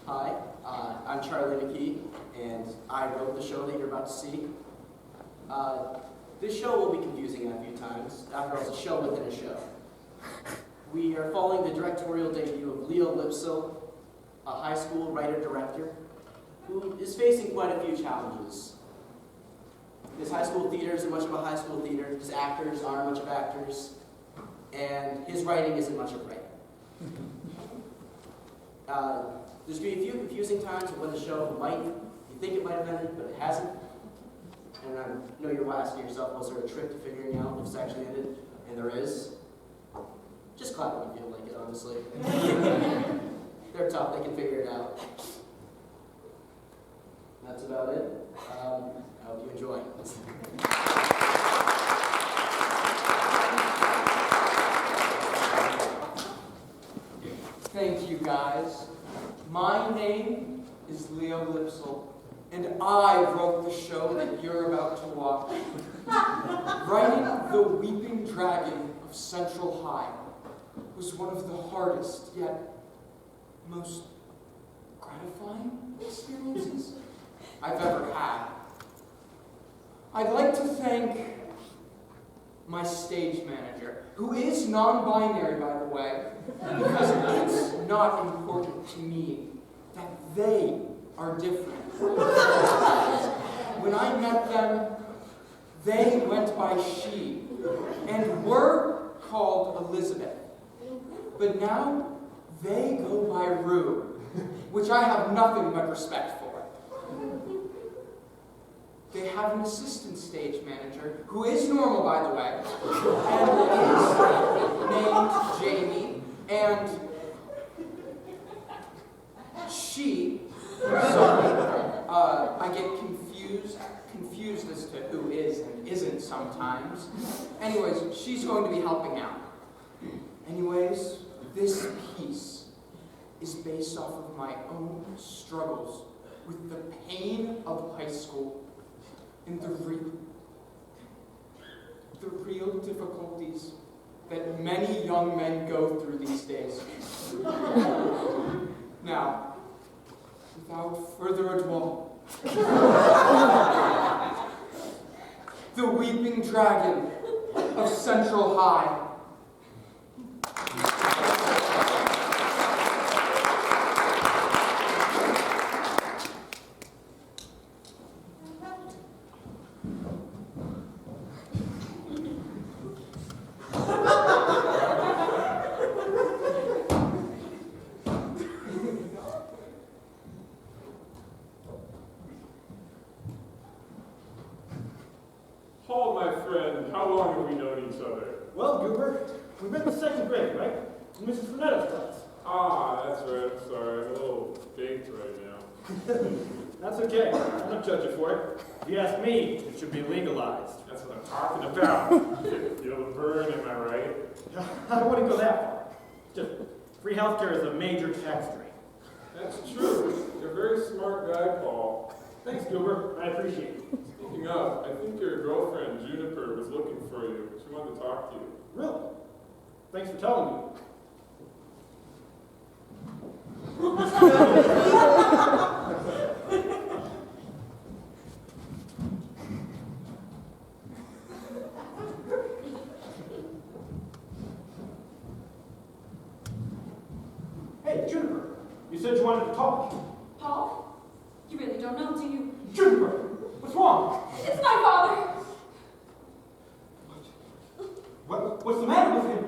Hi, I'm Charles Makee, and I wrote the show that you're about to see. This show will be confusing a few times. After all, it's a show within a show. We are following the directorial debut of Leo Lipsil, a high school writer-director, who is facing quite a few challenges. His high school theater isn't much of a high school theater, his actors aren't much of actors, and his writing isn't much of writing. There's going to be a few confusing times when the show you think it might have ended, but it hasn't. And I know you're asking yourself, was there a trick to figuring out if it's actually ended? And there is. Just clap when you feel like it, honestly. They're tough, they can figure it out. That's about it. I hope you enjoy. Thank you, guys. My name is Leo Lipsil, and I wrote the show that you're about to watch. Writing The Weeping Dragon of Central High was one of the hardest, yet most gratifying experiences I've ever had. I'd like to thank my stage manager, who is non-binary, by the way, because it's not important to me that they are different. When I met them, they went by she, and were called Elizabeth. But now, they go by Rue, which I have nothing but respect for. They have an assistant stage manager, who is normal, by the way, and is named Jamie, and she, I get confused as to who is and isn't sometimes. Anyways, she's going to be helping out. Anyways, this piece is based off of my own struggles with the pain of high school and the real difficulties that many young men go through these days. Now, without further ado, The Weeping Dragon of Central High. Paul, my friend, how long have we known each other? Well, Goober, we've been in the second grade, right? In Mrs. Fernetto's class. Ah, that's right. I'm sorry. I'm a little baked right now. That's okay. I'm not judging for it. If you ask me, it should be legalized. That's what I'm talking about. Feel the burn, am I right? I wouldn't go that far. Just free healthcare is a major tax drain. That's true. You're a very smart guy, Paul. Thanks, Goober. I appreciate it. Speaking of, I think your girlfriend, Juniper, was looking for you. She wanted to talk to you. Really? Thanks for telling me. Hey, Juniper, you said you wanted to talk. Paul? You really don't know, do you? Juniper, what's wrong? It's my father! What's the matter with him?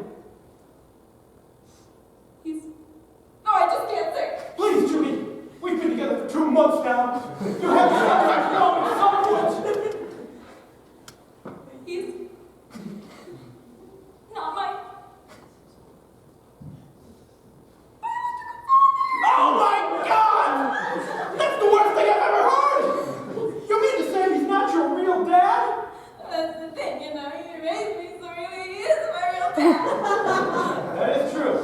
No, I just can't say. Please, Judy, we've been together for 2 months now. You have to stop right now in some woods. He's not my... Oh my God! That's the worst thing I've ever heard! You mean to say he's not your real dad? That's the thing, you know, he raised me, so really he is my real dad. That is true.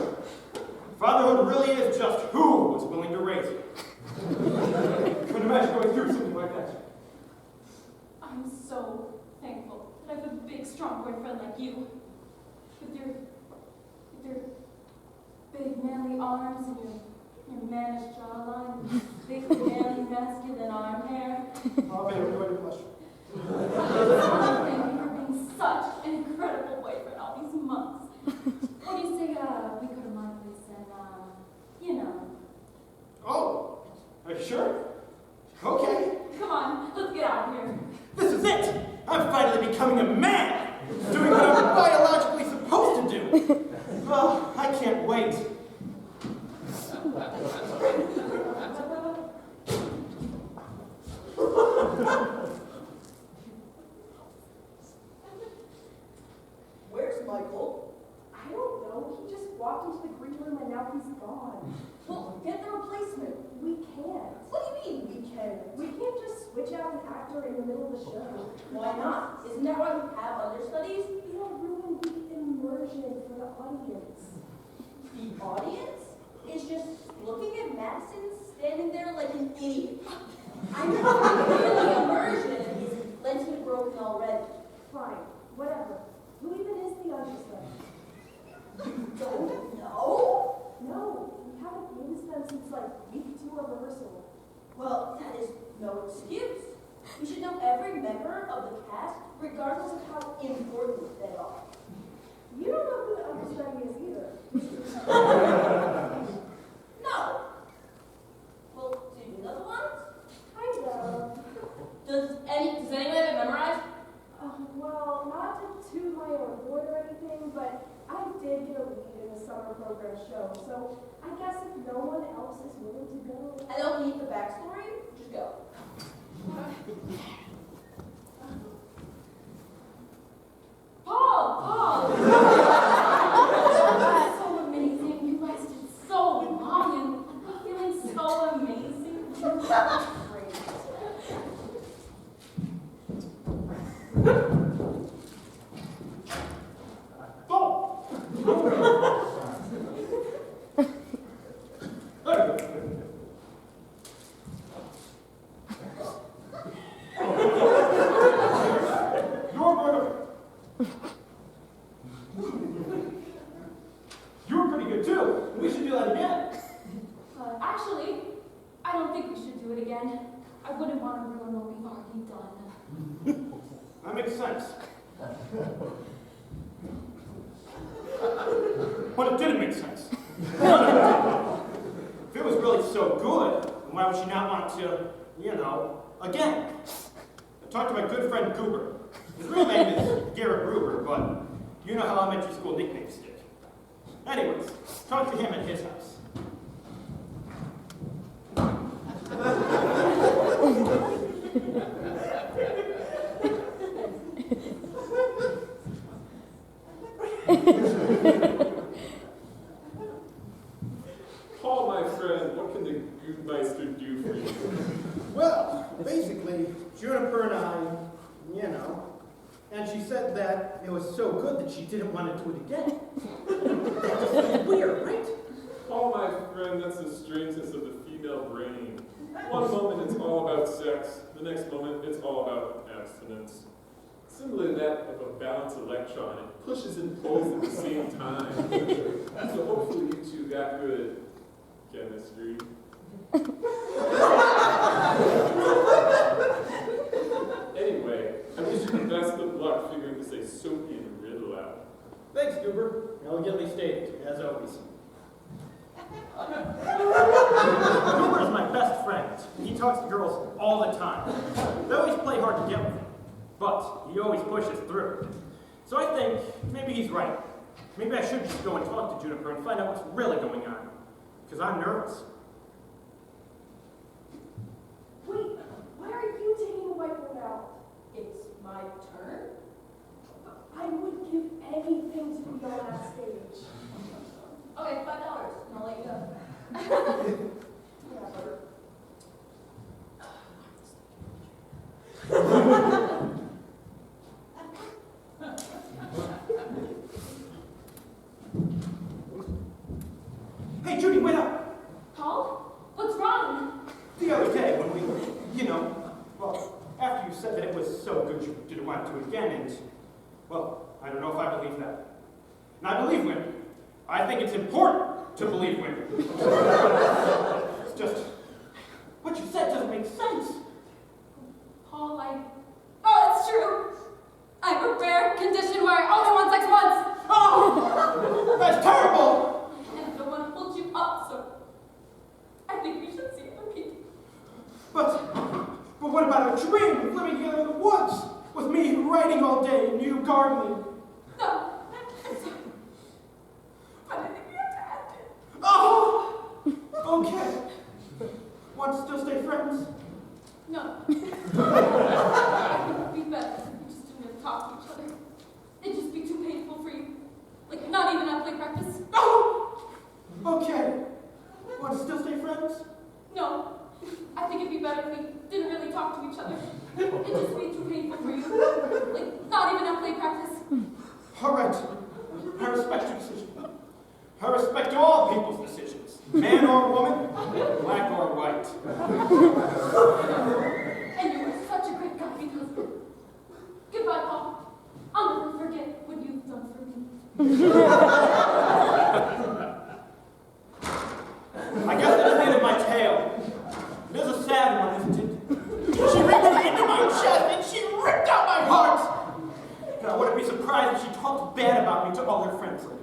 Fatherhood really is just who was willing to raise you. Couldn't imagine going through something like that. I'm so thankful that I have a big, strong boyfriend like you. With your big, manly arms and your mannish jawline. Oh, man, we're going to blush. Thank you for being such an incredible boyfriend all these months. What do you say, we go to my place and, you know. Oh, are you sure? Okay. Come on, let's get out of here. This is it! I'm finally becoming a man! Doing what I'm biologically supposed to do! Oh, I can't wait. Where's Michael? I don't know. He just walked into the green room and now he's gone. Well, get the replacement. We can't. What do you mean we can? We can't just switch out an actor in the middle of the show. Why not? Isn't that why we have understudies? It'll ruin the immersion for the audience. The audience is just looking at Madison standing there like an idiot. I know the immersion is plenty broken already. Fine. Whatever. Who even is the understudy? You don't know? No. We haven't used them since like week 2 of rehearsal. Well, that is no excuse. You should know every member of the cast, regardless of how important they are. You don't know who the understudy is either. No. Well, do you know the ones? Kind of. Does anyone have it memorized? Well, not to toot my own horn or anything, but I did get a lead in the summer program show, so I guess if no one else is willing to go. I don't need the backstory. Just go. Paul! That's so amazing. You guys did so long and I'm feeling so amazing. Great. You were pretty good too. We should do that again. Actually, I don't think we should do it again. I wouldn't want to ruin what we've already done. That makes sense. But it didn't make sense. If it was really so good, then why would she not want to, again? I talked to my good friend Goober. His real name is Garrett Gruber, but you know how elementary school nicknames stick. Anyways, talk to him at his house. Paul, my friend, what can the Goodmeister do for you? Well, basically, Juniper and I, and she said that it was so good that she didn't want to do it again. That's weird, right? Paul, my friend, that's the strangeness of the female brain. One moment it's all about sex, the next moment it's all about abstinence. Similar to that of a balanced electron, it pushes and pulls at the same time. So hopefully you two got good chemistry. Anyway, I wish you the best of luck figuring this Aesopian riddle out. Thanks, Goober. Elegantly stated, as always. Goober is my best friend. He talks to girls all the time. They always play hard to get with him, but he always pushes through. So I think maybe he's right. Maybe I should just go and talk to Juniper and find out what's really going on. Because I'm nervous. Wait, why are you taking the whiteboard out? It's my turn. I would give anything to be on that stage. Okay, $5, and I'll let you go. Whatever. Hey, Judy, wait up! Paul? What's wrong? The other day when we, after you said that it was so good you didn't want to do it again, and, I don't know if I believe that. And I believe women. I think it's important to believe women. It's just, what you said doesn't make sense. dreamed of living here in the woods, with me writing all day and you gardening. No. But I think we have to end it. Oh! Okay. Want to still stay friends? No. I think it would be better if we just didn't have to talk to each other. It'd just be too painful for you. Like, not even at play practice. Oh! Okay. Want to still stay friends? No. I think it'd be better if we didn't really talk to each other. It'd just be too painful for you. Like, not even at play practice. All right. I respect your decision. I respect all people's decisions. Man or woman, black or white. And you were such a great guy because... Goodbye, Paul. I'll never forget what you've done for me. I guess that's the end of my tale. It is a sad one, isn't it? She reached into my chest and she ripped out my heart. And I wouldn't be surprised if she talked bad about me to all her friends later.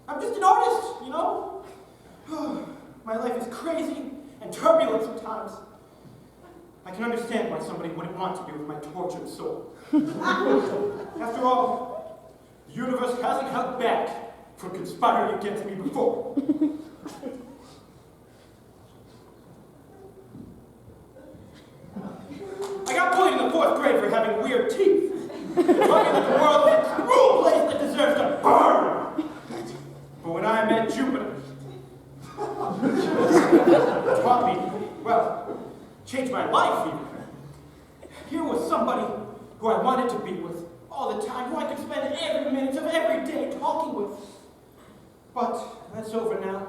I'm just an artist, you know? My life is crazy and turbulent sometimes. I can understand why somebody wouldn't want to be with my tortured soul. After all, the universe hasn't held back from conspiring against me before. I got bullied in the 4th grade for having weird teeth. They told me that the world is a cruel place that deserves to burn. But when I met Jupiter, taught me, well, changed my life even. Here was somebody who I wanted to be with all the time, who I could spend every minute of every day talking with. But that's over now.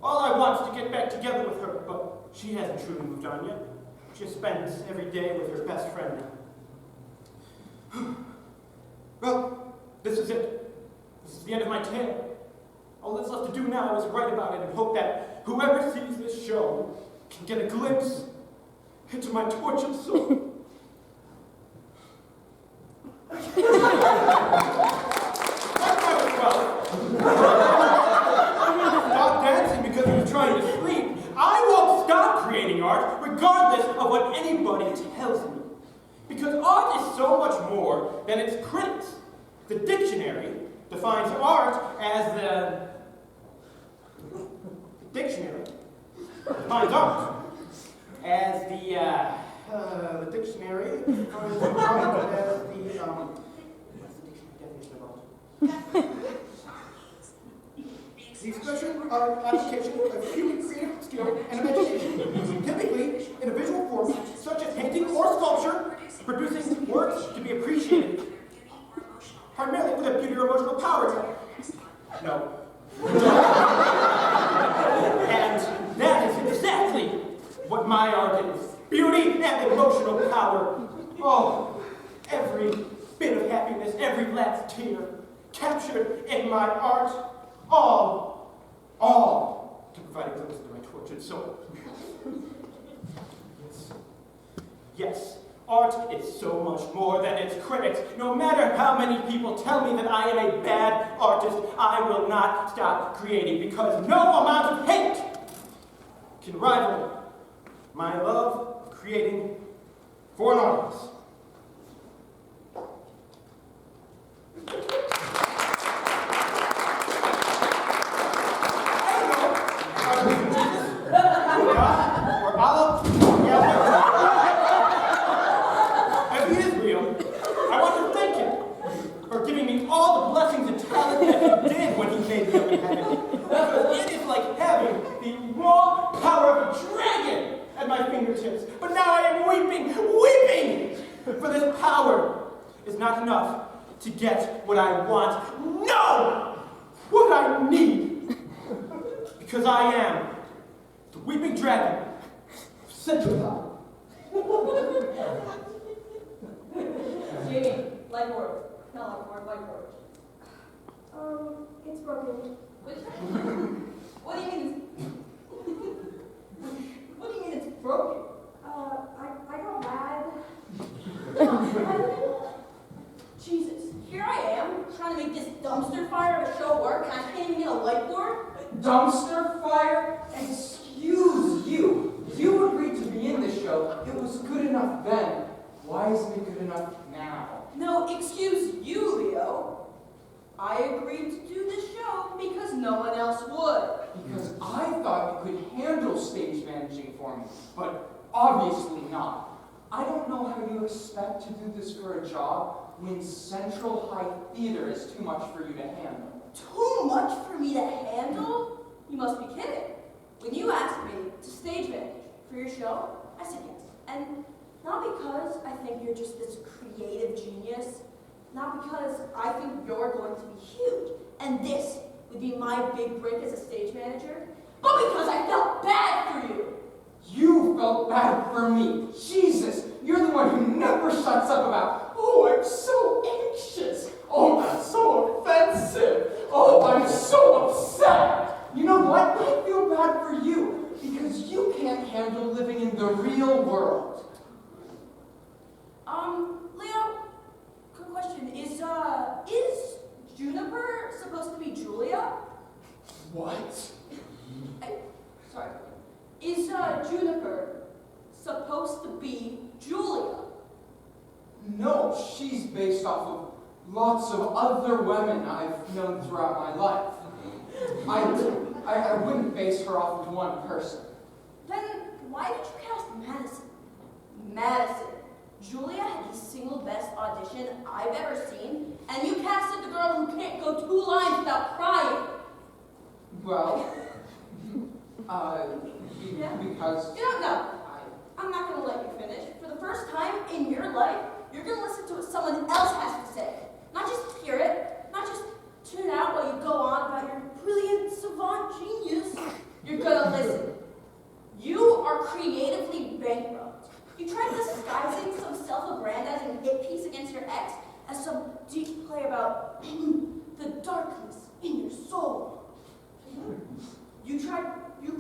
All I want is to get back together with her, but she hasn't truly moved on yet. She spends every day with her best friend now. Well, this is it. This is the end of my tale. All that's left to do now is write about it and hope that whoever sees this show can get a glimpse into my tortured soul. Stop dancing because he was trying to sleep. I won't stop creating art regardless of what anybody tells me. Because art is so much more than its critics. The dictionary defines art as the dictionary defines art as the dictionary defines art as the what's the dictionary definition of art? The expression or application of human creative skill and imagination, typically in a visual form such as painting or sculpture, producing works to be appreciated, primarily with a beauty or emotional power. No. And that is exactly what my art is. Beauty and emotional power. Oh, every bit of happiness, every last tear, captured in my art, all to provide a glimpse into my tortured soul. Yes, art is so much more than its critics. No matter how many people tell me that I am a bad artist, I will not stop creating because no amount of hate can rival my love of creating for an audience. Or Allah, if he is real, I want to thank him for giving me all the blessings and talent that he did when he made me up in heaven. Because it is like having the raw power of a dragon at my fingertips. But now I am weeping! For this power is not enough to get what I want. No! What I need! Because I am the weeping dragon of Central Power. Jamie, light board. Not light board, light board. It's broken. What do you mean what do you mean it's broken? I got mad. Jesus, here I am, trying to make this dumpster fire of a show work, and I can't even get a light board? Dumpster fire? Excuse you. You agreed to be in this show. It was good enough then. stage managing for me, but obviously not. I don't know how you expect to do this for a job when Central High Theater is too much for you to handle. Too much for me to handle? You must be kidding. When you asked me to stage manage for your show, I said yes. And not because I think you're just this creative genius, not because I think you're going to be huge, and this would be my big break as a stage manager, but because I felt bad for you. You felt bad for me. Jesus, you're the one who never shuts up about, oh, I'm so anxious. Oh, that's so offensive. Oh, I'm so upset. You know what? I feel bad for you because you can't handle living in the real world. Leo, quick question. Is Juniper supposed to be Julia? What? Sorry. Is Juniper supposed to be Julia? No, she's based off of lots of other women I've known throughout my life. I wouldn't base her off of one person. Then why did you cast Madison? Madison. Julia had the single best audition I've ever seen, and you casted the girl who can't go 2 lines without crying. Well, because... You don't know. I'm not going to let you finish. For the first time in your life, you're going to listen to what someone else has to say. Not just hear it, not just tune it out while you go on about your brilliant savant genius. You're going to listen. You are creatively bankrupt. You tried disguising some self-aggrandizing hit piece against your ex as some deep play about the darkness in your soul. You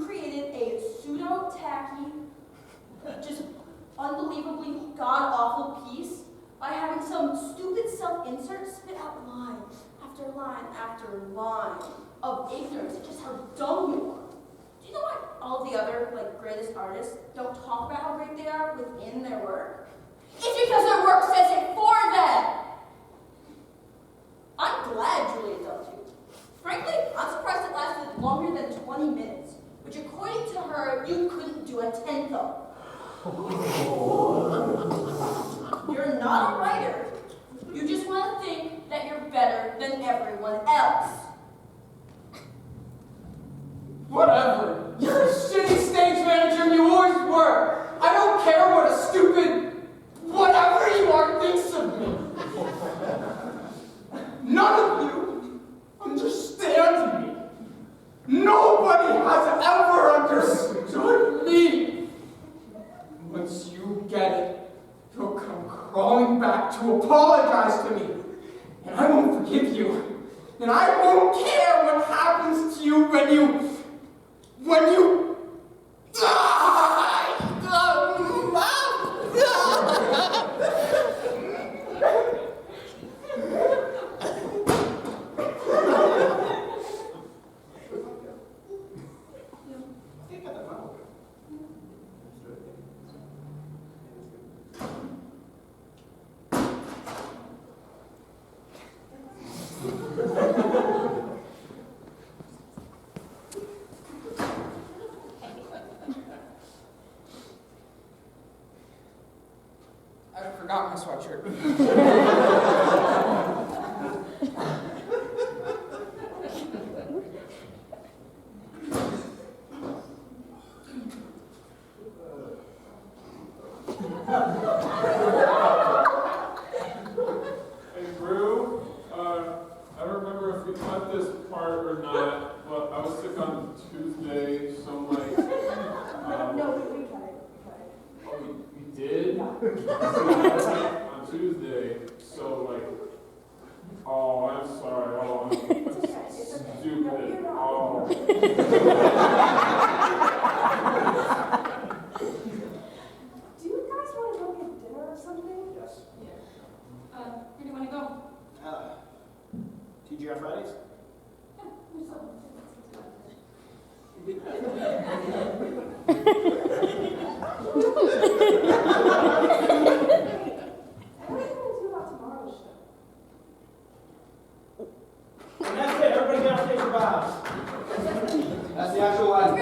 created a pseudo-tacky, just unbelievably god-awful piece by having some stupid self-insert spit out line after line after line of ignorance of just how dumb you are. Do you know why all the other greatest artists don't talk about how great they are within their work? It's because their work says it for them! I'm glad Julia dumped you. Frankly, I'm surprised it lasted longer than 20 minutes, which according to her, you couldn't do a 10th of. You're not a writer. You just want to think that you're better than everyone else. Whatever. You're a shitty stage manager and you always were. I don't care what a stupid whatever you are thinks of me. None of you understand me. Nobody has ever understood me. Once you get it, you'll come crawling back to apologize to me. And I won't forgive you. And I won't care what happens to you when you die. I forgot my sweatshirt. Hey, Drew, I don't remember if we cut this part or not, but I was sick on Tuesday, so No, we cut it. oh, we did? On Tuesday, so oh, I'm sorry, oh, I'm It's okay. stupid, No, you're not. oh. Do you guys want to go get dinner or something? Yes. Where do you want to go? TGI Fridays? Yeah, there's something. What are you going to do about tomorrow's show? And that's it. Everybody downstairs your bows. That's the actual line.